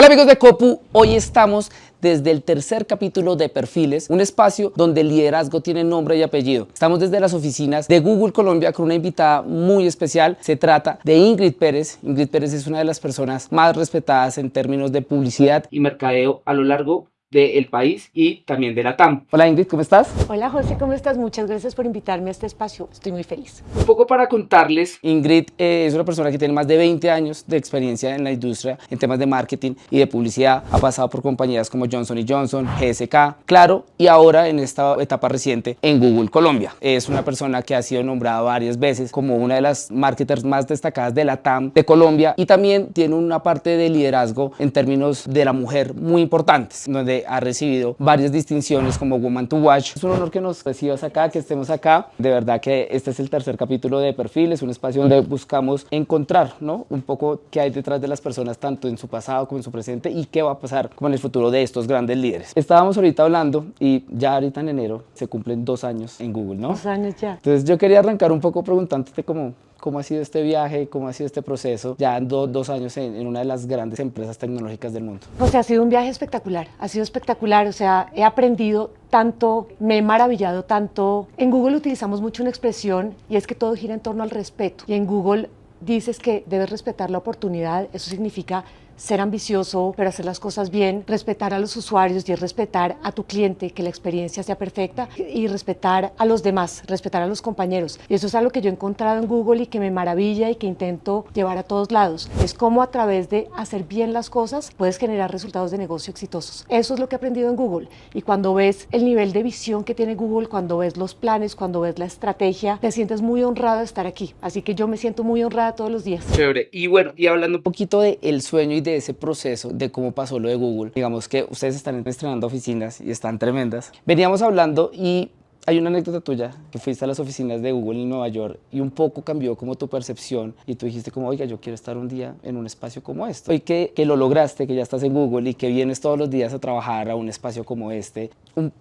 Hola amigos de Copu, hoy estamos desde el tercer capítulo de Perfiles, un espacio donde el liderazgo tiene nombre y apellido. Estamos desde las oficinas de Google Colombia con una invitada muy especial. Se trata de Ingrid Pérez. Ingrid Pérez es una de las personas más respetadas en términos de publicidad y mercadeo a lo largo del país y también de la TAM. Hola Ingrid, ¿cómo estás? Hola José, ¿cómo estás? Muchas gracias por invitarme a este espacio, estoy muy feliz. Un poco para contarles, Ingrid es una persona que tiene más de 20 años de experiencia en la industria en temas de marketing y de publicidad. Ha pasado por compañías como Johnson & Johnson, GSK, Claro y ahora en esta etapa reciente en Google Colombia. Es una persona que ha sido nombrada varias veces como una de las marketers más destacadas de la TAM de Colombia y también tiene una parte de liderazgo en términos de la mujer muy importantes, donde ha recibido varias distinciones como Woman to Watch. Es un honor que nos recibas acá, que estemos acá. De verdad que este es el tercer capítulo de Perfiles, un espacio donde buscamos encontrar, ¿no?, un poco qué hay detrás de las personas, tanto en su pasado como en su presente, y qué va a pasar como en el futuro de estos grandes líderes. Estábamos ahorita hablando y ya ahorita en enero se cumplen 2 años en Google, ¿no? 2 años ya. Entonces yo quería arrancar un poco preguntándote cómo ha sido este viaje, cómo ha sido este proceso, ya 2 años en una de las grandes empresas tecnológicas del mundo. José, ha sido un viaje espectacular, ha sido espectacular, o sea, he aprendido tanto, me he maravillado tanto. En Google utilizamos mucho una expresión y es que todo gira en torno al respeto. Y en Google dices que debes respetar la oportunidad, eso significa ser ambicioso, pero hacer las cosas bien, respetar a los usuarios y es respetar a tu cliente, que la experiencia sea perfecta y respetar a los demás, respetar a los compañeros. Y eso es algo que yo he encontrado en Google y que me maravilla y que intento llevar a todos lados. Es cómo a través de hacer bien las cosas puedes generar resultados de negocio exitosos. Eso es lo que he aprendido en Google. Y cuando ves el nivel de visión que tiene Google, cuando ves los planes, cuando ves la estrategia, te sientes muy honrado de estar aquí. Así que yo me siento muy honrada todos los días. Chévere. Y bueno, y hablando un poquito del sueño y de ese proceso, de cómo pasó lo de Google, digamos que ustedes están estrenando oficinas y están tremendas. Veníamos hablando y hay una anécdota tuya que fuiste a las oficinas de Google en Nueva York y un poco cambió como tu percepción y tú dijiste como, oiga, yo quiero estar un día en un espacio como este. Hoy que lo lograste, que ya estás en Google y que vienes todos los días a trabajar a un espacio como este,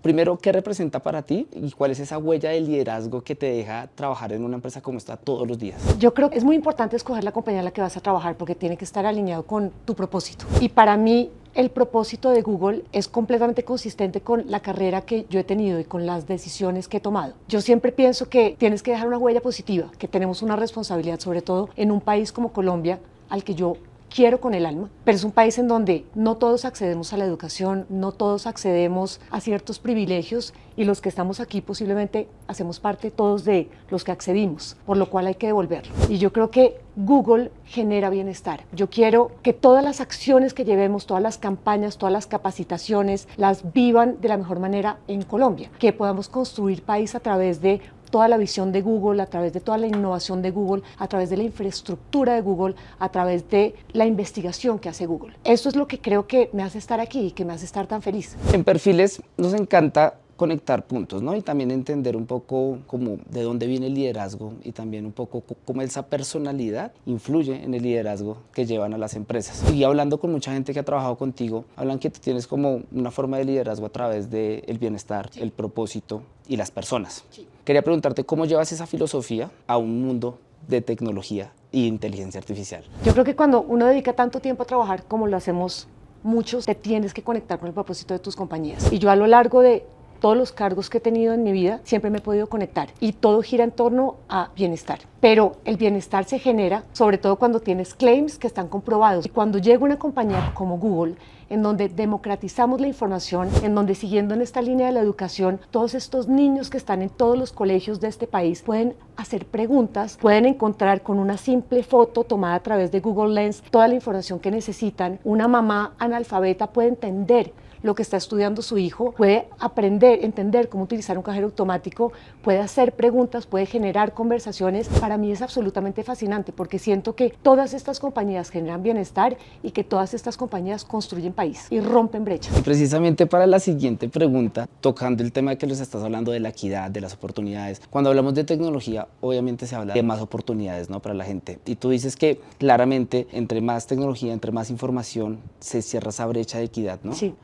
primero, ¿qué representa para ti y cuál es esa huella de liderazgo que te deja trabajar en una empresa como esta todos los días? Yo creo que es muy importante escoger la compañía en la que vas a trabajar porque tiene que estar alineado con tu propósito. Y para mí, el propósito de Google es completamente consistente con la carrera que yo he tenido y con las decisiones que he tomado. Yo siempre pienso que tienes que dejar una huella positiva, que tenemos una responsabilidad, sobre todo en un país como Colombia, al que yo quiero con el alma, pero es un país en donde no todos accedemos a la educación, no todos accedemos a ciertos privilegios y los que estamos aquí posiblemente hacemos parte todos de los que accedimos, por lo cual hay que devolverlo. Y yo creo que Google genera bienestar. Yo quiero que todas las acciones que llevemos, todas las campañas, todas las capacitaciones, las vivan de la mejor manera en Colombia, que podamos construir país a través de toda la visión de Google, a través de toda la innovación de Google, a través de la infraestructura de Google, a través de la investigación que hace Google. Eso es lo que creo que me hace estar aquí y que me hace estar tan feliz. En Perfiles nos encanta conectar puntos, ¿no? Y también entender un poco como de dónde viene el liderazgo y también un poco cómo esa personalidad influye en el liderazgo que llevan a las empresas. Y hablando con mucha gente que ha trabajado contigo, hablan que tú tienes como una forma de liderazgo a través del bienestar, el propósito y las personas. Quería preguntarte cómo llevas esa filosofía a un mundo de tecnología e inteligencia artificial. Yo creo que cuando uno dedica tanto tiempo a trabajar como lo hacemos muchos, te tienes que conectar con el propósito de tus compañías. Y yo a lo largo de todos los cargos que he tenido en mi vida, siempre me he podido conectar y todo gira en torno a bienestar. Pero el bienestar se genera sobre todo cuando tienes claims que están comprobados. Y cuando llega una compañía como Google, en donde democratizamos la información, en donde siguiendo en esta línea de la educación, todos estos niños que están en todos los colegios de este país pueden hacer preguntas, pueden encontrar con una simple foto tomada a través de Google Lens toda la información que necesitan. Una mamá analfabeta puede entender lo que está estudiando su hijo, puede aprender, entender cómo utilizar un cajero automático, puede hacer preguntas, puede generar conversaciones. Para mí es absolutamente fascinante porque siento que todas estas compañías generan bienestar y que todas estas compañías construyen país y rompen brechas. Y precisamente para la siguiente pregunta, tocando el tema de que les estás hablando de la equidad, de las oportunidades, cuando hablamos de tecnología, obviamente se habla de más oportunidades, ¿no?, para la gente. Y tú dices que claramente entre más tecnología, entre más información, se cierra esa brecha de equidad, ¿no? Sí.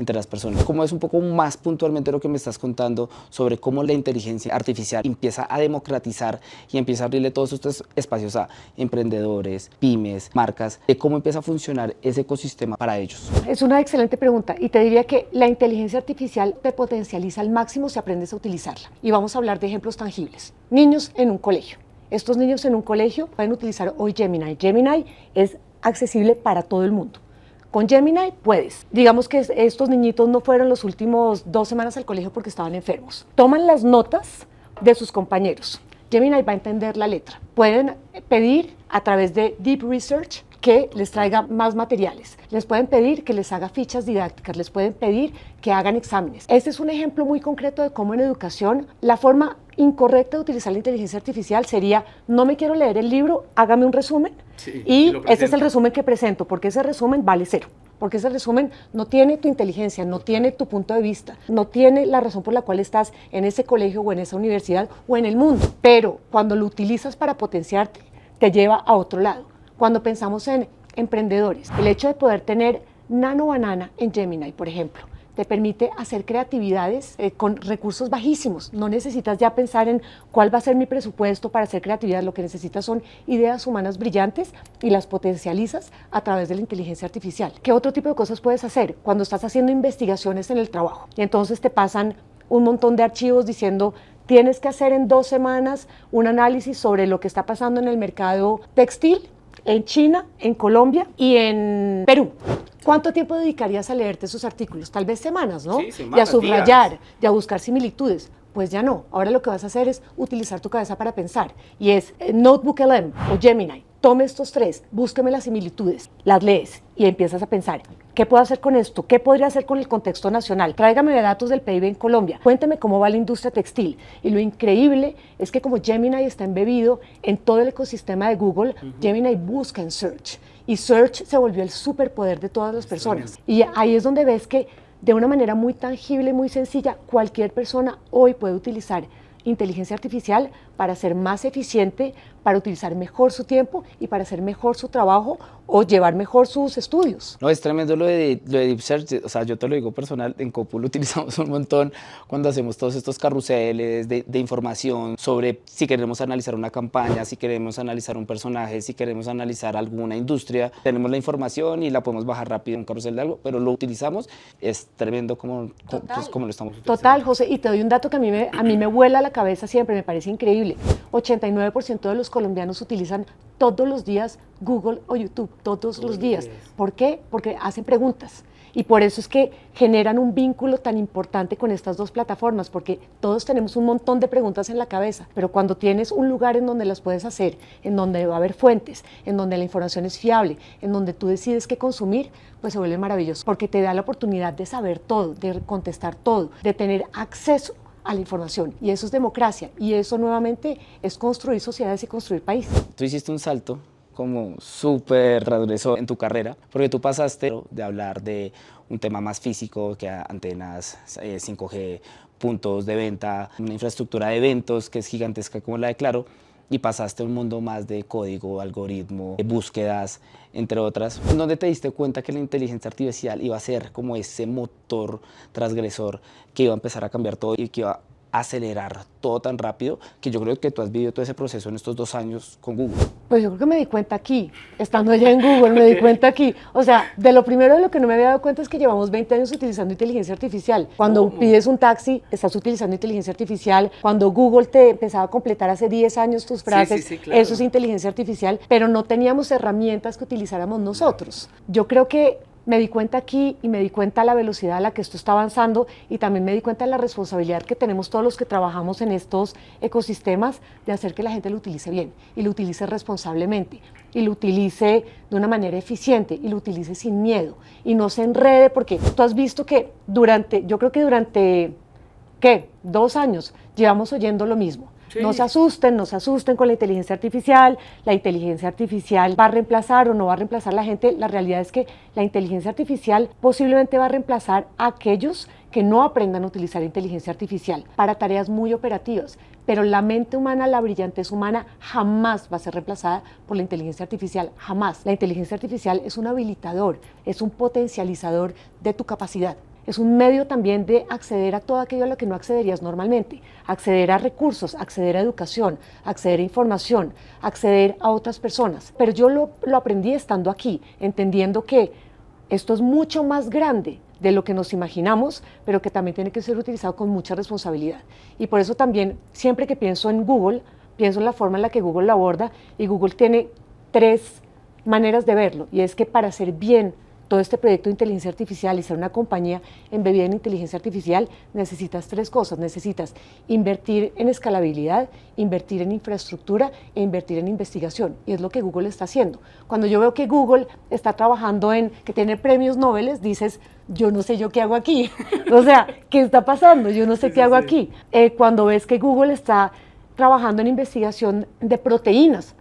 entre las personas. Como es un poco más puntualmente lo que me estás contando sobre cómo la inteligencia artificial empieza a democratizar y empieza a abrirle todos estos espacios a emprendedores, pymes, marcas, de cómo empieza a funcionar ese ecosistema para ellos. Es una excelente pregunta y te diría que la inteligencia artificial te potencializa al máximo si aprendes a utilizarla. Y vamos a hablar de ejemplos tangibles. Niños en un colegio. Estos niños en un colegio pueden utilizar hoy Gemini. Gemini es accesible para todo el mundo. Con Gemini puedes. Digamos que estos niñitos no fueron los últimos 2 semanas al colegio porque estaban enfermos. Toman las notas de sus compañeros. Gemini va a entender la letra. Pueden pedir a través de Deep Research que les traiga más materiales. Les pueden pedir que les haga fichas didácticas, les pueden pedir que hagan exámenes. Este es un ejemplo muy concreto de cómo en educación la forma incorrecta de utilizar la inteligencia artificial sería: no me quiero leer el libro, hágame un resumen, sí, y ese es el resumen que presento, porque ese resumen vale 0. Porque ese resumen no tiene tu inteligencia, no tiene tu punto de vista, no tiene la razón por la cual estás en ese colegio o en esa universidad o en el mundo. Pero cuando lo utilizas para potenciarte, te lleva a otro lado. Cuando pensamos en emprendedores, el hecho de poder tener Nano Banana en Gemini, por ejemplo, te permite hacer creatividades con recursos bajísimos. No necesitas ya pensar en cuál va a ser mi presupuesto para hacer creatividad. Lo que necesitas son ideas humanas brillantes y las potencializas a través de la inteligencia artificial. ¿Qué otro tipo de cosas puedes hacer? Cuando estás haciendo investigaciones en el trabajo y entonces te pasan un montón de archivos diciendo: tienes que hacer en 2 semanas un análisis sobre lo que está pasando en el mercado textil en China, en Colombia y en Perú. ¿Cuánto tiempo dedicarías a leerte esos artículos? Tal vez semanas, ¿no? Sí, semanas, y a subrayar, días. y a buscar similitudes. Pues ya no. Ahora lo que vas a hacer es utilizar tu cabeza para pensar. Y es Notebook LM o Gemini. Tome estos 3, búsqueme las similitudes, las lees y empiezas a pensar: ¿qué puedo hacer con esto? ¿Qué podría hacer con el contexto nacional? Tráigame datos del PIB en Colombia. Cuénteme cómo va la industria textil. Y lo increíble es que como Gemini está embebido en todo el ecosistema de Google, Gemini busca en Search. Y Search se volvió el superpoder de todas las personas. Y ahí es donde ves que de una manera muy tangible, muy sencilla, cualquier persona hoy puede utilizar inteligencia artificial para ser más eficiente, para utilizar mejor su tiempo y para hacer mejor su trabajo o llevar mejor sus estudios. No, es tremendo lo de Deep Search. O sea, yo te lo digo personal, en Copu lo utilizamos un montón cuando hacemos todos estos carruseles de información sobre si queremos analizar una campaña, si queremos analizar un personaje, si queremos analizar alguna industria. Tenemos la información y la podemos bajar rápido en un carrusel de algo, pero lo utilizamos. Es tremendo como lo estamos utilizando. Total, José, y te doy un dato que a mí me vuela la cabeza siempre, me parece increíble. 89% de los colombianos utilizan todos los días Google o YouTube, todos los días. ¿Por qué? Porque hacen preguntas. Y por eso es que generan un vínculo tan importante con estas 2 plataformas, porque todos tenemos un montón de preguntas en la cabeza, pero cuando tienes un lugar en donde las puedes hacer, en donde va a haber fuentes, en donde la información es fiable, en donde tú decides qué consumir, pues se vuelve maravilloso, porque te da la oportunidad de saber todo, de contestar todo, de tener acceso a la información, y eso es democracia, y eso nuevamente es construir sociedades y construir países. Tú hiciste un salto como súper transgresor en tu carrera, porque tú pasaste de hablar de un tema más físico, que antenas 5G, puntos de venta, una infraestructura de eventos que es gigantesca como la de Claro, y pasaste a un mundo más de código, algoritmo, búsquedas, entre otras, donde te diste cuenta que la inteligencia artificial iba a ser como ese motor transgresor que iba a empezar a cambiar todo y que iba a acelerar todo tan rápido, que yo creo que tú has vivido todo ese proceso en estos 2 años con Google. Pues yo creo que me di cuenta aquí, estando allá en Google, me di cuenta aquí. O sea, de lo primero de lo que no me había dado cuenta es que llevamos 20 años utilizando inteligencia artificial. Cuando pides un taxi, estás utilizando inteligencia artificial. Cuando Google te empezaba a completar hace 10 años tus frases, claro. Eso es inteligencia artificial, pero no teníamos herramientas que utilizáramos nosotros. Yo creo que me di cuenta aquí y me di cuenta la velocidad a la que esto está avanzando y también me di cuenta de la responsabilidad que tenemos todos los que trabajamos en estos ecosistemas de hacer que la gente lo utilice bien y lo utilice responsablemente y lo utilice de una manera eficiente y lo utilice sin miedo y no se enrede, porque tú has visto que yo creo que durante, ¿qué? 2 años llevamos oyendo lo mismo. Sí. No se asusten con la inteligencia artificial va a reemplazar o no va a reemplazar a la gente. La realidad es que la inteligencia artificial posiblemente va a reemplazar a aquellos que no aprendan a utilizar inteligencia artificial para tareas muy operativas, pero la mente humana, la brillantez humana jamás va a ser reemplazada por la inteligencia artificial, jamás. La inteligencia artificial es un habilitador, es un potencializador de tu capacidad. es un medio también de acceder a todo aquello a lo que no accederías normalmente, acceder a recursos, acceder a educación, acceder a información, acceder a otras personas. Pero yo lo aprendí estando aquí, entendiendo que esto es mucho más grande de lo que nos imaginamos, pero que también tiene que ser utilizado con mucha responsabilidad. Y por eso también, siempre que pienso en Google, pienso en la forma en la que Google lo aborda, y Google tiene 3 maneras de verlo, y es que para hacer bien todo este proyecto de inteligencia artificial y ser una compañía embebida en inteligencia artificial, necesitas 3 cosas. Necesitas invertir en escalabilidad, invertir en infraestructura e invertir en investigación. Y es lo que Google está haciendo. Cuando yo veo que Google está trabajando en, que tiene premios Nobel, dices, yo no sé yo qué hago aquí. O sea, ¿qué está pasando? Yo no sé qué hago aquí. Cuando ves que Google está trabajando en investigación de proteínas,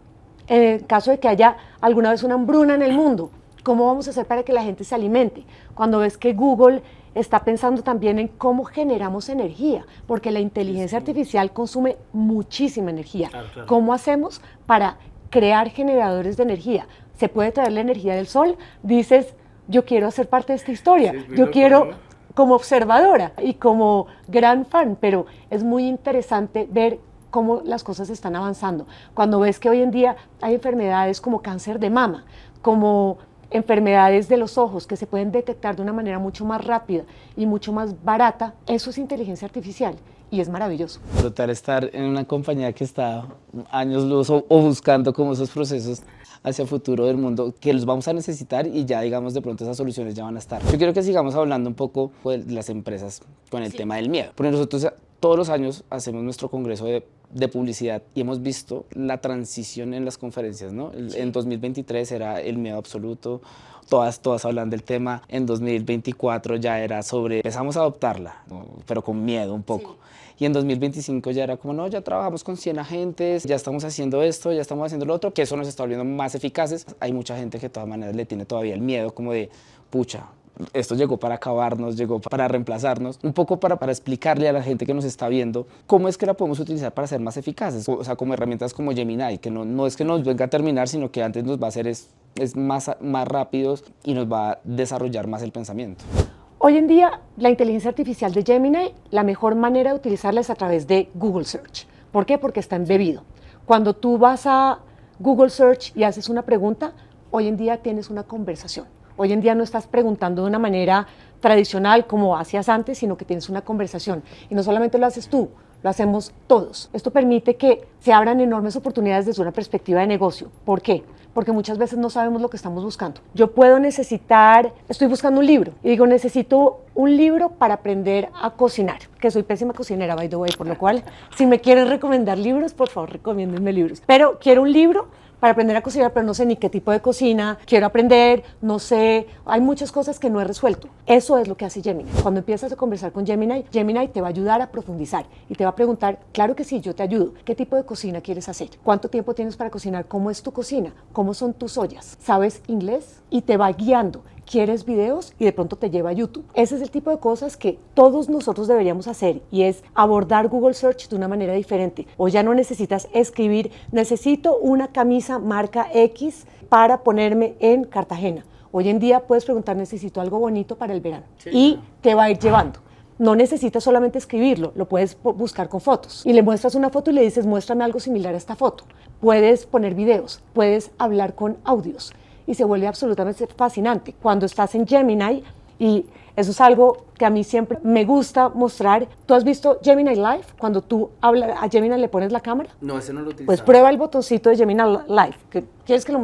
en el caso de que haya alguna vez una hambruna en el mundo, ¿cómo vamos a hacer para que la gente se alimente? Cuando ves que Google está pensando también en cómo generamos energía, porque la inteligencia artificial consume muchísima energía. Claro. ¿Cómo hacemos para crear generadores de energía? ¿Se puede traer la energía del sol? Dices, yo quiero hacer parte de esta historia, yo quiero como observadora y como gran fan, pero es muy interesante ver cómo las cosas están avanzando. Cuando ves que hoy en día hay enfermedades como cáncer de mama, como enfermedades de los ojos que se pueden detectar de una manera mucho más rápida y mucho más barata, eso es inteligencia artificial y es maravilloso. Brutal estar en una compañía que está años luz o buscando como esos procesos hacia el futuro del mundo que los vamos a necesitar y ya digamos de pronto esas soluciones ya van a estar. Yo quiero que sigamos hablando un poco de las empresas con el tema del miedo, porque nosotros todos los años hacemos nuestro congreso de publicidad y hemos visto la transición en las conferencias, ¿no? En 2023 era el miedo absoluto, todas hablan del tema. En 2024 ya era sobre, empezamos a adoptarla, ¿no? Pero con miedo un poco. Y en 2025 ya era como, no, ya trabajamos con 100 agentes, ya estamos haciendo esto, ya estamos haciendo lo otro, que eso nos está volviendo más eficaces. Hay mucha gente que de todas maneras le tiene todavía el miedo como de, pucha, esto llegó para acabarnos, llegó para reemplazarnos, un poco para explicarle a la gente que nos está viendo cómo es que la podemos utilizar para ser más eficaces, o sea, como herramientas como Gemini, que no es que nos venga a terminar, sino que antes nos va a hacer es más rápidos y nos va a desarrollar más el pensamiento. Hoy en día, la inteligencia artificial de Gemini, la mejor manera de utilizarla es a través de Google Search. ¿Por qué? Porque está embebido. Cuando tú vas a Google Search y haces una pregunta, hoy en día tienes una conversación. Hoy en día no estás preguntando de una manera tradicional como hacías antes, sino que tienes una conversación. Y no solamente lo haces tú, lo hacemos todos. Esto permite que se abran enormes oportunidades desde una perspectiva de negocio. ¿Por qué? Porque muchas veces no sabemos lo que estamos buscando. Yo puedo necesitar, estoy buscando un libro y digo, necesito un libro para aprender a cocinar, que soy pésima cocinera, by the way, por lo cual, si me quieren recomendar libros, por favor, recomiéndenme libros. Pero quiero un libro para aprender a cocinar, pero no sé ni qué tipo de cocina quiero aprender, no sé, hay muchas cosas que no he resuelto. Eso es lo que hace Gemini. Cuando empiezas a conversar con Gemini, Gemini te va a ayudar a profundizar y te va a preguntar, claro que sí, yo te ayudo, ¿qué tipo de cocina quieres hacer? ¿Cuánto tiempo tienes para cocinar? ¿Cómo es tu cocina? ¿Cómo son tus ollas? ¿Sabes inglés? Y te va guiando. ¿Quieres videos? Y de pronto te lleva a YouTube. Ese es el tipo de cosas que todos nosotros deberíamos hacer y es abordar Google Search de una manera diferente. O ya no necesitas escribir, necesito una camisa marca X para ponerme en Cartagena. Hoy en día puedes preguntar, necesito algo bonito para el verano. Sí, y te va a ir llevando. No necesitas solamente escribirlo, lo puedes buscar con fotos. Y le muestras una foto y le dices, muéstrame algo similar a esta foto. Puedes poner videos, puedes hablar con audios. Y se vuelve absolutamente fascinante. Cuando estás en Gemini, y eso es algo que a mí siempre me gusta mostrar. ¿Tú has visto Gemini Live? Cuando tú a Gemini le pones la cámara. No, ese no lo utilizo. Pues prueba el botoncito de Gemini Live. ¿Quieres que lo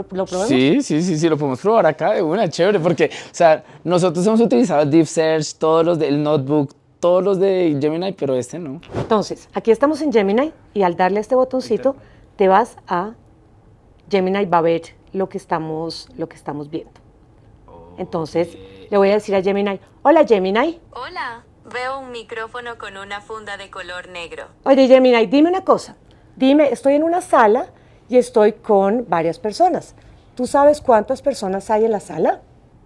probemos? Sí, lo podemos probar acá de una, chévere, porque, o sea, nosotros hemos utilizado Deep Search, todos los del Notebook, todos los de Gemini, pero este no. Entonces, aquí estamos en Gemini y al darle a este botoncito, te vas a Gemini, va a ver lo que estamos viendo. Entonces, le voy a decir a Gemini, hola Gemini. Hola, veo un micrófono con una funda de color negro. Oye Gemini, dime una cosa. Dime, estoy en una sala y estoy con varias personas. ¿Tú sabes cuántas personas hay en la sala?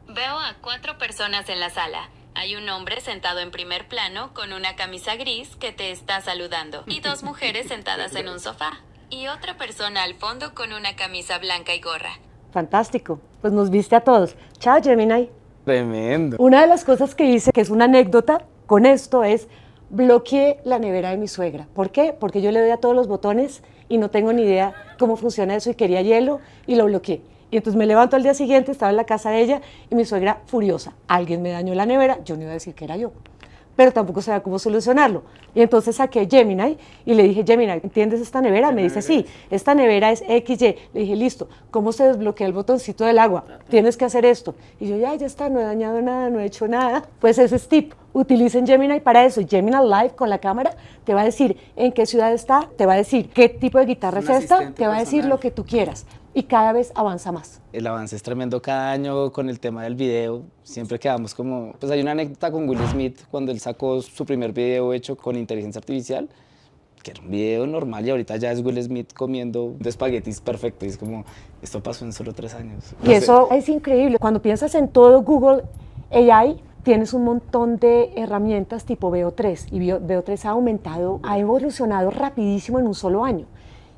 Veo a 4 personas en la sala. Hay un hombre sentado en primer plano con una camisa gris que te está saludando y 2 mujeres sentadas en un sofá y otra persona al fondo con una camisa blanca y gorra. Fantástico, pues nos viste a todos. Chao Gemini. Tremendo. Una de las cosas que hice, que es una anécdota con esto, es bloqueé la nevera de mi suegra. ¿Por qué? Porque yo le doy a todos los botones y no tengo ni idea cómo funciona eso y quería hielo y lo bloqueé. Y entonces me levanto al día siguiente, estaba en la casa de ella y mi suegra furiosa. Alguien me dañó la nevera, yo no iba a decir que era yo, pero tampoco sabía cómo solucionarlo. Y entonces saqué Gemini y le dije, Gemini, ¿entiendes esta nevera? Me dice, sí, esta nevera es XY. Le dije, listo, ¿cómo se desbloquea el botoncito del agua? Tienes que hacer esto. Y yo, ya está, no he dañado nada, no he hecho nada. Pues ese es tip. Utilicen Gemini para eso. Gemini Live con la cámara te va a decir en qué ciudad está, te va a decir qué tipo de guitarra es esta, te va a decir lo que tú quieras. Y cada vez avanza más. El avance es tremendo cada año con el tema del video. Siempre quedamos como... Pues hay una anécdota con Will Smith cuando él sacó su primer video hecho con inteligencia artificial, que era un video normal y ahorita ya es Will Smith comiendo de espaguetis perfecto. Y es como, esto pasó en solo 3 años. Y eso es increíble. Cuando piensas en todo Google AI, tienes un montón de herramientas tipo VO3. Y VO3 ha aumentado, ha evolucionado rapidísimo en un solo año.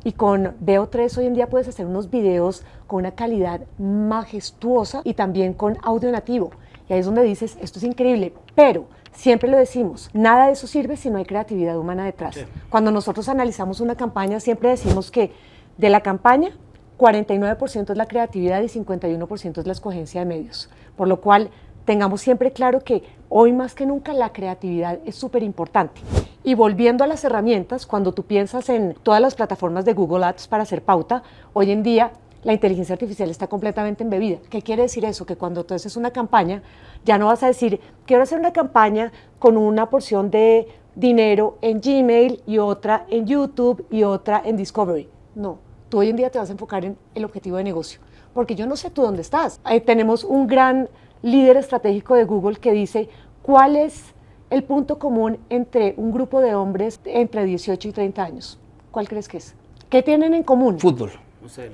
Y con VO3 hoy en día puedes hacer unos videos con una calidad majestuosa y también con audio nativo. Y ahí es donde dices, esto es increíble, pero siempre lo decimos, nada de eso sirve si no hay creatividad humana detrás. Sí. Cuando nosotros analizamos una campaña, siempre decimos que de la campaña, 49% es la creatividad y 51% es la escogencia de medios. Por lo cual, tengamos siempre claro que hoy más que nunca la creatividad es súper importante. Y volviendo a las herramientas, cuando tú piensas en todas las plataformas de Google Ads para hacer pauta, hoy en día la inteligencia artificial está completamente embebida. ¿Qué quiere decir eso? Que cuando tú haces una campaña, ya no vas a decir, quiero hacer una campaña con una porción de dinero en Gmail y otra en YouTube y otra en Discovery. No, tú hoy en día te vas a enfocar en el objetivo de negocio, porque yo no sé tú dónde estás. Tenemos un gran líder estratégico de Google que dice, ¿cuál es el punto común entre un grupo de hombres entre 18 y 30 años? ¿Cuál crees que es? ¿Qué tienen en común? Fútbol. No sé,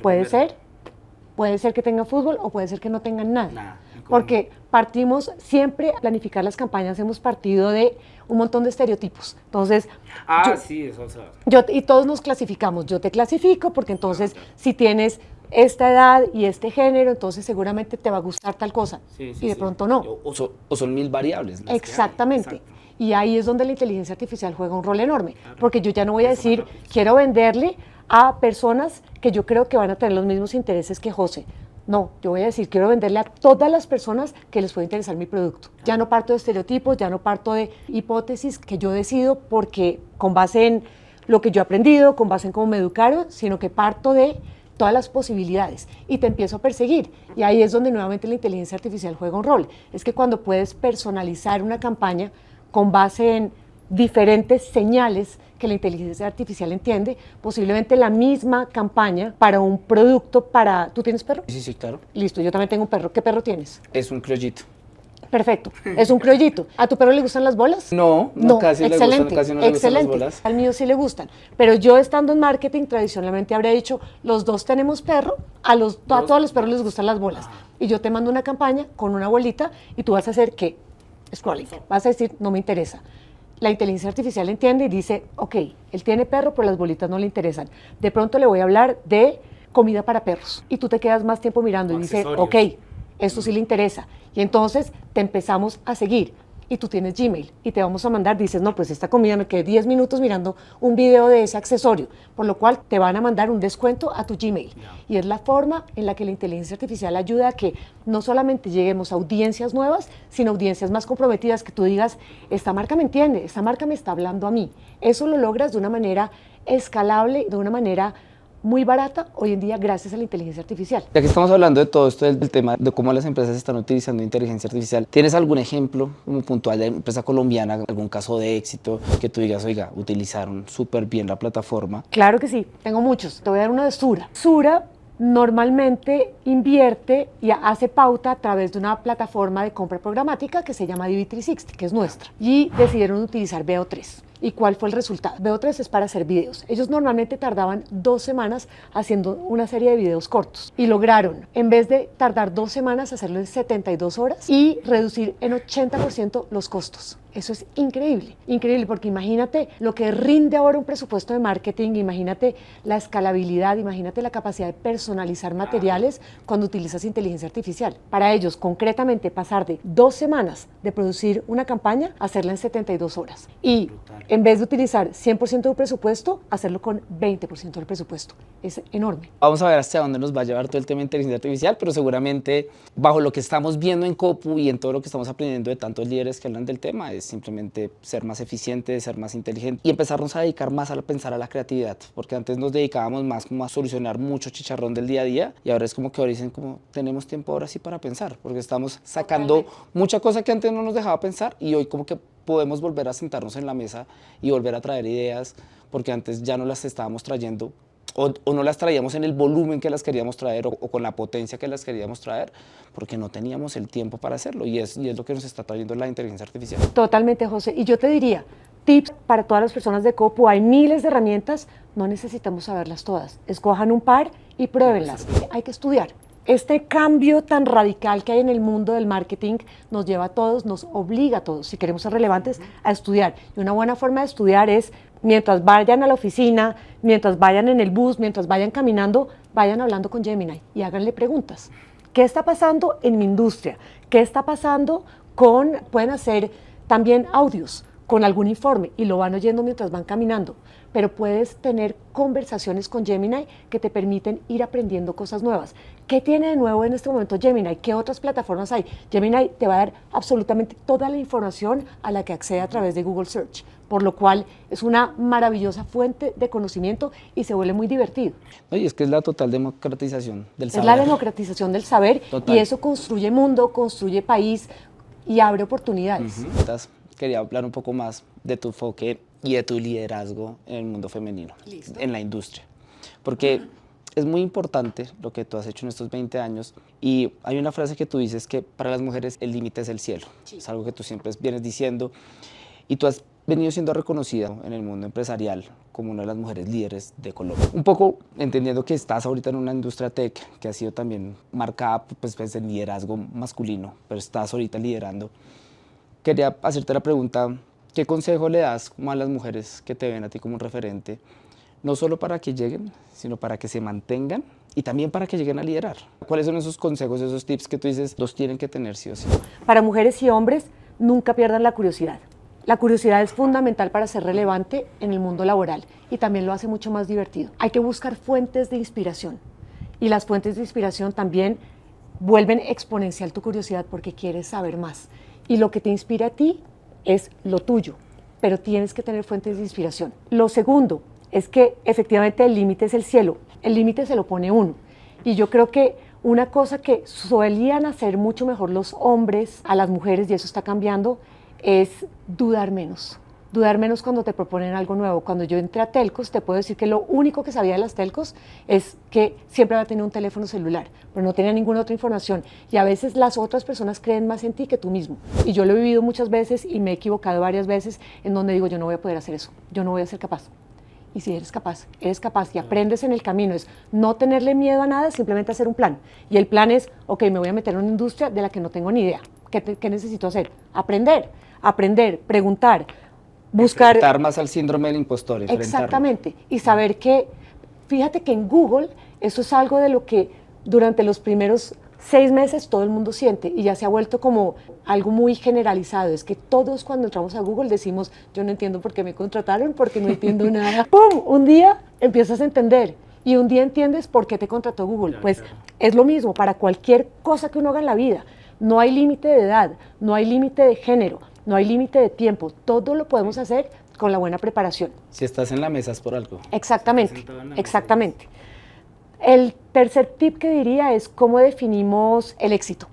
puede ser que tengan fútbol o puede ser que no tengan nada. Porque partimos siempre a planificar las campañas, hemos partido de un montón de estereotipos. Entonces, sí, eso. Y todos nos clasificamos. Yo te clasifico porque entonces si tienes esta edad y este género, entonces seguramente te va a gustar tal cosa. Y de pronto no. O son 1000 variables. Exactamente. Y ahí es donde la inteligencia artificial juega un rol enorme. Porque yo ya no voy a decir, quiero venderle a personas que yo creo que van a tener los mismos intereses que José. No, yo voy a decir, quiero venderle a todas las personas que les puede interesar mi producto. Ya no parto de estereotipos, ya no parto de hipótesis que yo decido porque con base en lo que yo he aprendido, con base en cómo me educaron, sino que parto de todas las posibilidades y te empiezo a perseguir. Y ahí es donde nuevamente la inteligencia artificial juega un rol. Es que cuando puedes personalizar una campaña con base en diferentes señales que la inteligencia artificial entiende, posiblemente la misma campaña para un producto para... ¿Tú tienes perro? Sí, claro. Listo, yo también tengo un perro. ¿Qué perro tienes? Es un criollito. Perfecto, es un criollito. ¿A tu perro le gustan las bolas? No, casi excelente, casi no le gustan las bolas. Al mío sí le gustan, pero yo estando en marketing tradicionalmente habría dicho, los dos tenemos perro, a todos los perros les gustan las bolas. Y yo te mando una campaña con una bolita y tú vas a hacer ¿qué? Scrolling. Vas a decir, no me interesa. La inteligencia artificial entiende y dice, ok, él tiene perro, pero las bolitas no le interesan. De pronto le voy a hablar de comida para perros. Y tú te quedas más tiempo mirando y dices, ok, esto sí le interesa. Y entonces te empezamos a seguir. Y tú tienes Gmail y te vamos a mandar, dices, no, pues esta comida me quedé 10 minutos mirando un video de ese accesorio, por lo cual te van a mandar un descuento a tu Gmail. Y es la forma en la que la inteligencia artificial ayuda a que no solamente lleguemos a audiencias nuevas, sino audiencias más comprometidas, que tú digas, esta marca me entiende, esta marca me está hablando a mí. Eso lo logras de una manera escalable, de una manera muy barata hoy en día gracias a la inteligencia artificial. Ya que estamos hablando de todo esto del tema de cómo las empresas están utilizando inteligencia artificial, ¿tienes algún ejemplo como puntual de empresa colombiana, algún caso de éxito que tú digas, oiga, utilizaron súper bien la plataforma? Claro que sí, tengo muchos. Te voy a dar uno de Sura. Sura normalmente invierte y hace pauta a través de una plataforma de compra programática que se llama DV360, que es nuestra, y decidieron utilizar VO3. ¿Y cuál fue el resultado? VO3 es para hacer videos. Ellos normalmente tardaban 2 semanas haciendo una serie de videos cortos y lograron, en vez de tardar 2 semanas, hacerlo en 72 horas y reducir en 80% los costos. Eso es increíble, increíble, porque imagínate lo que rinde ahora un presupuesto de marketing, imagínate la escalabilidad, imagínate la capacidad de personalizar materiales cuando utilizas inteligencia artificial. Para ellos, concretamente, pasar de 2 semanas de producir una campaña a hacerla en 72 horas. Y en vez de utilizar 100% de un presupuesto, hacerlo con 20% del presupuesto. Es enorme. Vamos a ver hacia dónde nos va a llevar todo el tema de inteligencia artificial, pero seguramente bajo lo que estamos viendo en Copu y en todo lo que estamos aprendiendo de tantos líderes que hablan del tema, es simplemente ser más eficiente, ser más inteligente y empezarnos a dedicar más a pensar a la creatividad, porque antes nos dedicábamos más como a solucionar mucho chicharrón del día a día y ahora es como que ahora dicen como tenemos tiempo ahora sí para pensar, porque estamos sacando mucha cosa que antes no nos dejaba pensar y hoy como que podemos volver a sentarnos en la mesa y volver a traer ideas, porque antes ya no las estábamos trayendo o no las traíamos en el volumen que las queríamos traer o con la potencia que las queríamos traer, porque no teníamos el tiempo para hacerlo y es lo que nos está trayendo la inteligencia artificial. Totalmente, José. Y yo te diría, tips para todas las personas de Copu, hay miles de herramientas, no necesitamos saberlas todas. Escojan un par y pruébenlas. Hay que estudiar. Este cambio tan radical que hay en el mundo del marketing nos lleva a todos, nos obliga a todos, si queremos ser relevantes, a estudiar. Y una buena forma de estudiar es, mientras vayan a la oficina, mientras vayan en el bus, mientras vayan caminando, vayan hablando con Gemini y háganle preguntas. ¿Qué está pasando en mi industria? ¿Qué está pasando con, pueden hacer también audios con algún informe y lo van oyendo mientras van caminando? Pero puedes tener conversaciones con Gemini que te permiten ir aprendiendo cosas nuevas. ¿Qué tiene de nuevo en este momento Gemini? ¿Qué otras plataformas hay? Gemini te va a dar absolutamente toda la información a la que accede a través de Google Search, por lo cual es una maravillosa fuente de conocimiento y se vuelve muy divertido. No, y es que es la total democratización del saber. Es la democratización del saber. Total. Y eso construye mundo, construye país y abre oportunidades. Quería hablar un poco más de tu enfoque y de tu liderazgo en el mundo femenino, en la industria. Porque es muy importante lo que tú has hecho en estos 20 años y hay una frase que tú dices que para las mujeres el límite es el cielo. Sí. Es algo que tú siempre vienes diciendo y tú has venido siendo reconocida en el mundo empresarial como una de las mujeres líderes de Colombia. Un poco entendiendo que estás ahorita en una industria tech que ha sido también marcada pues el liderazgo masculino, pero estás ahorita liderando. Quería hacerte la pregunta, ¿qué consejo le das como a las mujeres que te ven a ti como un referente, no solo para que lleguen, sino para que se mantengan y también para que lleguen a liderar? ¿Cuáles son esos consejos, esos tips que tú dices, los tienen que tener sí o sí? Para mujeres y hombres, nunca pierdan la curiosidad. La curiosidad es fundamental para ser relevante en el mundo laboral y también lo hace mucho más divertido. Hay que buscar fuentes de inspiración y las fuentes de inspiración también vuelven exponencial tu curiosidad porque quieres saber más. Y lo que te inspira a ti es lo tuyo, pero tienes que tener fuentes de inspiración. Lo segundo es que efectivamente el límite es el cielo, el límite se lo pone uno. Y yo creo que una cosa que solían hacer mucho mejor los hombres a las mujeres, y eso está cambiando, es dudar menos. Dudar menos cuando te proponen algo nuevo. Cuando yo entré a Telcos, te puedo decir que lo único que sabía de las Telcos es que siempre había tenido un teléfono celular, pero no tenía ninguna otra información. Y a veces las otras personas creen más en ti que tú mismo. Y yo lo he vivido muchas veces y me he equivocado varias veces en donde digo, yo no voy a poder hacer eso, yo no voy a ser capaz. Y si eres capaz y aprendes en el camino. Es no tenerle miedo a nada, simplemente hacer un plan. Y el plan es, ok, me voy a meter en una industria de la que no tengo ni idea. ¿Qué necesito hacer? Aprender, preguntar, buscar... Enfrentar más al síndrome del impostor. Exactamente. Y saber que, fíjate que en Google, eso es algo de lo que durante los primeros 6 meses todo el mundo siente y ya se ha vuelto como algo muy generalizado. Es que todos cuando entramos a Google decimos, yo no entiendo por qué me contrataron, porque no entiendo nada. ¡Pum! Un día empiezas a entender y un día entiendes por qué te contrató Google. Pues es lo mismo para cualquier cosa que uno haga en la vida. No hay límite de edad, no hay límite de género, no hay límite de tiempo. Todo lo podemos hacer con la buena preparación. Si estás en la mesa es por algo. Exactamente, exactamente. El tercer tip que diría es cómo definimos el éxito.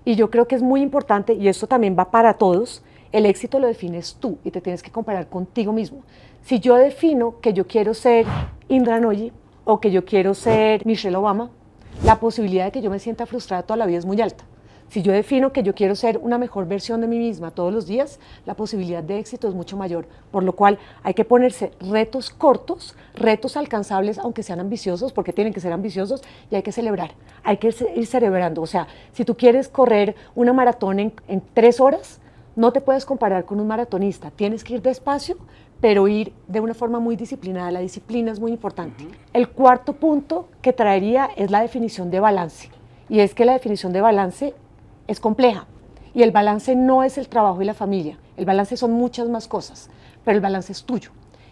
Y yo creo que es muy importante, y esto también va para todos, el éxito lo defines tú y te tienes que comparar contigo mismo. Si yo defino que yo quiero ser Indra Nooyi o que yo quiero ser Michelle Obama, la posibilidad de que yo me sienta frustrada toda la vida es muy alta. Si yo defino que yo quiero ser una mejor versión de mí misma todos los días, la posibilidad de éxito es mucho mayor. Por lo cual hay que ponerse retos cortos, retos alcanzables, aunque sean ambiciosos, porque tienen que ser ambiciosos, y hay que celebrar. Hay que ir celebrando. O sea, si tú quieres correr una maratón en 3 horas, No te puedes comparar con un maratonista, tienes que ir despacio, pero ir de una forma muy disciplinada. La disciplina es muy importante. El cuarto punto que traería es la definición de balance. Y es que la definición de balance es compleja. Y el balance no es el trabajo y la familia. El balance son muchas más cosas, pero el balance es tuyo.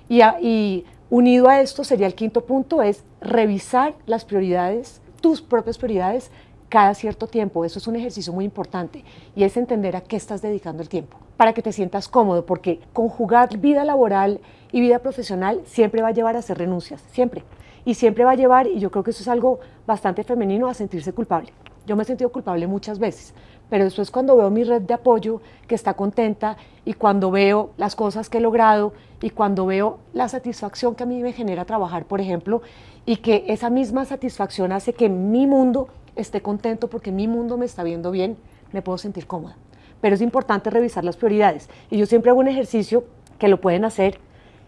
Y unido a esto sería el quinto punto, es revisar las prioridades, tus propias prioridades, cada cierto tiempo. Eso es un ejercicio muy importante y es entender a qué estás dedicando el tiempo para que te sientas cómodo, porque conjugar vida laboral y vida profesional siempre va a llevar a hacer renuncias, siempre. Y siempre va a llevar, y yo creo que eso es algo bastante femenino, a sentirse culpable. Yo me he sentido culpable muchas veces, pero después cuando veo mi red de apoyo que está contenta y cuando veo las cosas que he logrado y cuando veo la satisfacción que a mí me genera trabajar, por ejemplo, y que esa misma satisfacción hace que mi mundo esté contento porque mi mundo me está viendo bien, me puedo sentir cómoda. Pero es importante revisar las prioridades. Y yo siempre hago un ejercicio que lo pueden hacer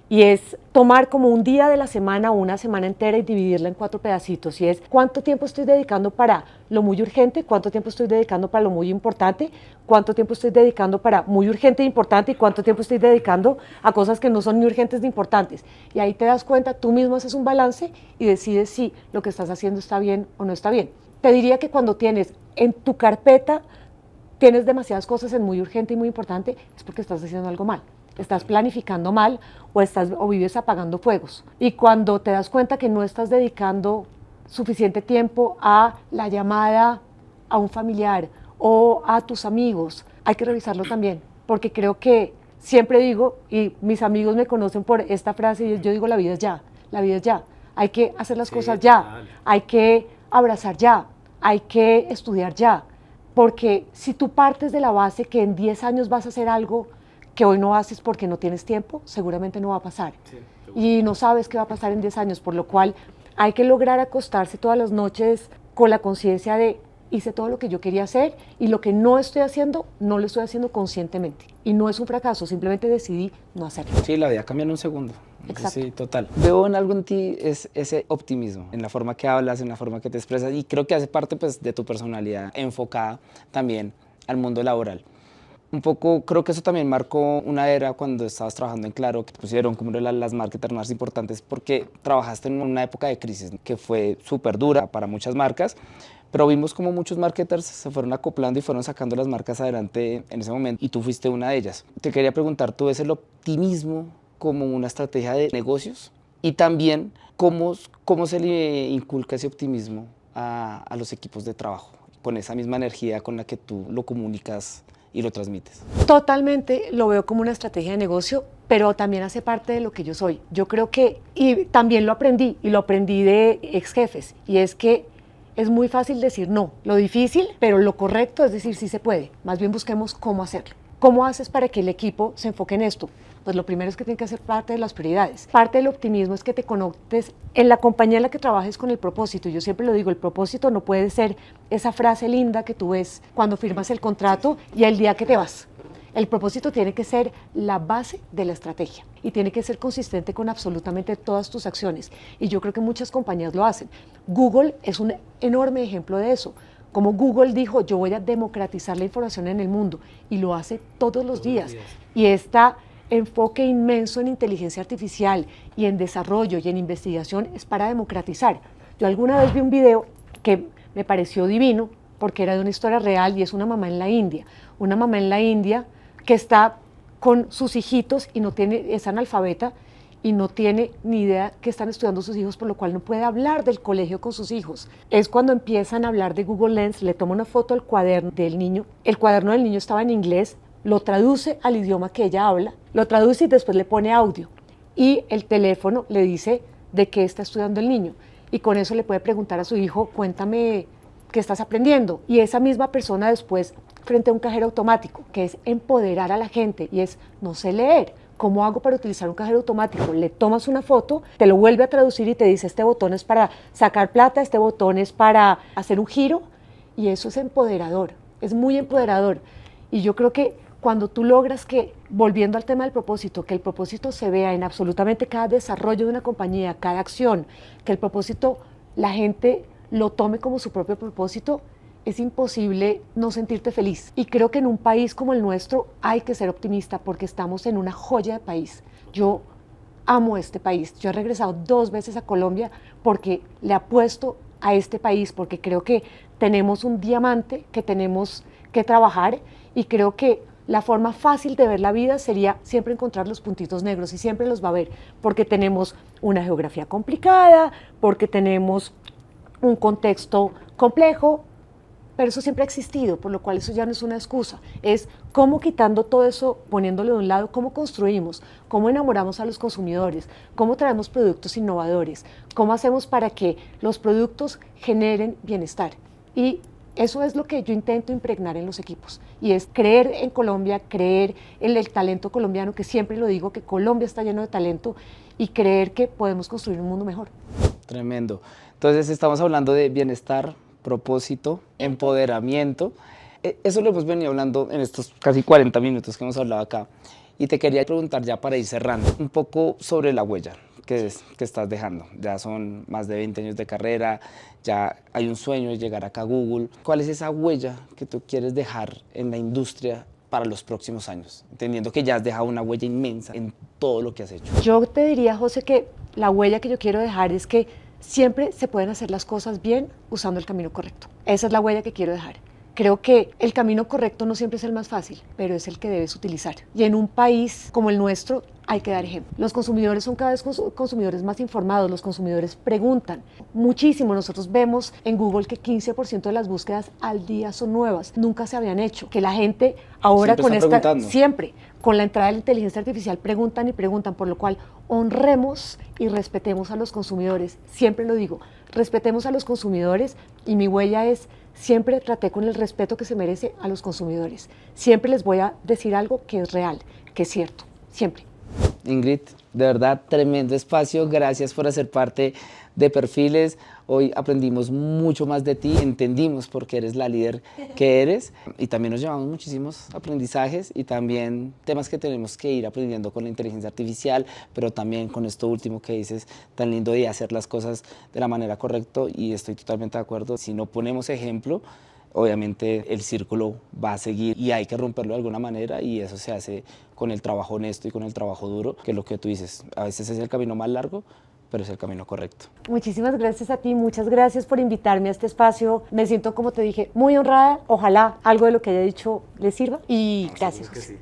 y es tomar como un día de la semana o una semana entera y dividirla en 4 pedacitos. Y es cuánto tiempo estoy dedicando para lo muy urgente, cuánto tiempo estoy dedicando para lo muy importante, cuánto tiempo estoy dedicando para muy urgente e importante y cuánto tiempo estoy dedicando a cosas que no son ni urgentes ni importantes. Y ahí te das cuenta, tú mismo haces un balance y decides si lo que estás haciendo está bien o no está bien. Te diría que cuando tienes en tu carpeta, tienes demasiadas cosas en muy urgente y muy importante, es porque estás haciendo algo mal. Estás planificando mal o vives apagando fuegos. Y cuando te das cuenta que no estás dedicando suficiente tiempo a la llamada a un familiar o a tus amigos, hay que revisarlo también, porque creo que siempre digo, y mis amigos me conocen por esta frase, y yo digo la vida es ya, la vida es ya. Hay que hacer las cosas ya, hay que abrazar ya, hay que estudiar ya, porque si tú partes de la base que en 10 años vas a hacer algo que hoy no haces porque no tienes tiempo, seguramente no va a pasar. Sí, y no sabes qué va a pasar en 10 años, por lo cual hay que lograr acostarse todas las noches con la conciencia de hice todo lo que yo quería hacer y lo que no estoy haciendo, no lo estoy haciendo conscientemente. Y no es un fracaso, simplemente decidí no hacerlo. Sí, la vida cambia en un segundo. Exacto. Sí, total. Veo en algo en ti ese optimismo, en la forma que hablas, en la forma que te expresas y creo que hace parte pues, de tu personalidad enfocada también al mundo laboral. Un poco, creo que eso también marcó una era cuando estabas trabajando en Claro, que te pusieron como una de las marketers más importantes porque trabajaste en una época de crisis que fue súper dura para muchas marcas, pero vimos como muchos marketers se fueron acoplando y fueron sacando las marcas adelante en ese momento y tú fuiste una de ellas. Te quería preguntar, ¿tú ves el optimismo como una estrategia de negocios? Y también, ¿cómo se le inculca ese optimismo a los equipos de trabajo con esa misma energía con la que tú lo comunicas y lo transmites? Totalmente lo veo como una estrategia de negocio, pero también hace parte de lo que yo soy. Yo creo que, y también lo aprendí, y lo aprendí de ex jefes, y es que es muy fácil decir no. Lo difícil, pero lo correcto es decir sí se puede. Más bien busquemos cómo hacerlo. ¿Cómo haces para que el equipo se enfoque en esto? Pues lo primero es que tiene que ser parte de las prioridades. Parte del optimismo es que te conectes en la compañía en la que trabajes con el propósito. Yo siempre lo digo, el propósito no puede ser esa frase linda que tú ves cuando firmas el contrato y el día que te vas. El propósito tiene que ser la base de la estrategia y tiene que ser consistente con absolutamente todas tus acciones. Y yo creo que muchas compañías lo hacen. Google es un enorme ejemplo de eso. Como Google dijo, yo voy a democratizar la información en el mundo y lo hace todos los días. Y este enfoque inmenso en inteligencia artificial y en desarrollo y en investigación es para democratizar. Yo alguna vez vi un video que me pareció divino porque era de una historia real y es una mamá en la India. Una mamá en la India que está con sus hijitos y es analfabeta y no tiene ni idea que están estudiando sus hijos, por lo cual no puede hablar del colegio con sus hijos. Es cuando empiezan a hablar de Google Lens, le toma una foto al cuaderno del niño. El cuaderno del niño estaba en inglés, lo traduce al idioma que ella habla, lo traduce y después le pone audio. Y el teléfono le dice de qué está estudiando el niño. Y con eso le puede preguntar a su hijo, cuéntame qué estás aprendiendo. Y esa misma persona después, frente a un cajero automático, que es empoderar a la gente y es, no sé leer, ¿cómo hago para utilizar un cajero automático? Le tomas una foto, te lo vuelve a traducir y te dice, este botón es para sacar plata, este botón es para hacer un giro, y eso es empoderador, es muy empoderador. Y yo creo que cuando tú logras que, volviendo al tema del propósito, que el propósito se vea en absolutamente cada desarrollo de una compañía, cada acción, que el propósito, la gente lo tome como su propio propósito, es imposible no sentirte feliz. Y creo que en un país como el nuestro hay que ser optimista porque estamos en una joya de país. Yo amo este país. Yo he regresado 2 veces a Colombia porque le apuesto a este país, porque creo que tenemos un diamante que tenemos que trabajar y creo que la forma fácil de ver la vida sería siempre encontrar los puntitos negros y siempre los va a haber, porque tenemos una geografía complicada, porque tenemos un contexto complejo, pero eso siempre ha existido, por lo cual eso ya no es una excusa, es cómo quitando todo eso, poniéndolo de un lado, cómo construimos, cómo enamoramos a los consumidores, cómo traemos productos innovadores, cómo hacemos para que los productos generen bienestar. Y eso es lo que yo intento impregnar en los equipos, y es creer en Colombia, creer en el talento colombiano, que siempre lo digo, que Colombia está lleno de talento, y creer que podemos construir un mundo mejor. Tremendo. Entonces estamos hablando de bienestar, propósito, empoderamiento. Eso lo hemos venido hablando en estos casi 40 minutos que hemos hablado acá. Y te quería preguntar ya para ir cerrando un poco sobre la huella que estás dejando. Ya son más de 20 años de carrera, ya hay un sueño de llegar acá a Google. ¿Cuál es esa huella que tú quieres dejar en la industria para los próximos años? Entendiendo que ya has dejado una huella inmensa en todo lo que has hecho. Yo te diría, José, que la huella que yo quiero dejar es que siempre se pueden hacer las cosas bien usando el camino correcto. Esa es la huella que quiero dejar. Creo que el camino correcto no siempre es el más fácil, pero es el que debes utilizar. Y en un país como el nuestro hay que dar ejemplo. Los consumidores son cada vez consumidores más informados, los consumidores preguntan muchísimo. Nosotros vemos en Google que 15% de las búsquedas al día son nuevas, nunca se habían hecho. Que la gente ahora siempre con la entrada de la inteligencia artificial preguntan y preguntan, por lo cual honremos y respetemos a los consumidores. Siempre lo digo, respetemos a los consumidores, y mi huella es: siempre traté con el respeto que se merece a los consumidores. Siempre les voy a decir algo que es real, que es cierto, siempre. Ingrid, de verdad, tremendo espacio. Gracias por hacer parte de Perfiles. Hoy aprendimos mucho más de ti, entendimos por qué eres la líder que eres, y también nos llevamos muchísimos aprendizajes y también temas que tenemos que ir aprendiendo con la inteligencia artificial, pero también con esto último que dices, tan lindo de hacer las cosas de la manera correcta, y estoy totalmente de acuerdo. Si no ponemos ejemplo, obviamente el círculo va a seguir y hay que romperlo de alguna manera, y eso se hace con el trabajo honesto y con el trabajo duro, que es lo que tú dices, a veces es el camino más largo, pero es el camino correcto. Muchísimas gracias a ti, muchas gracias por invitarme a este espacio. Me siento, como te dije, muy honrada. Ojalá algo de lo que haya dicho les sirva, y gracias.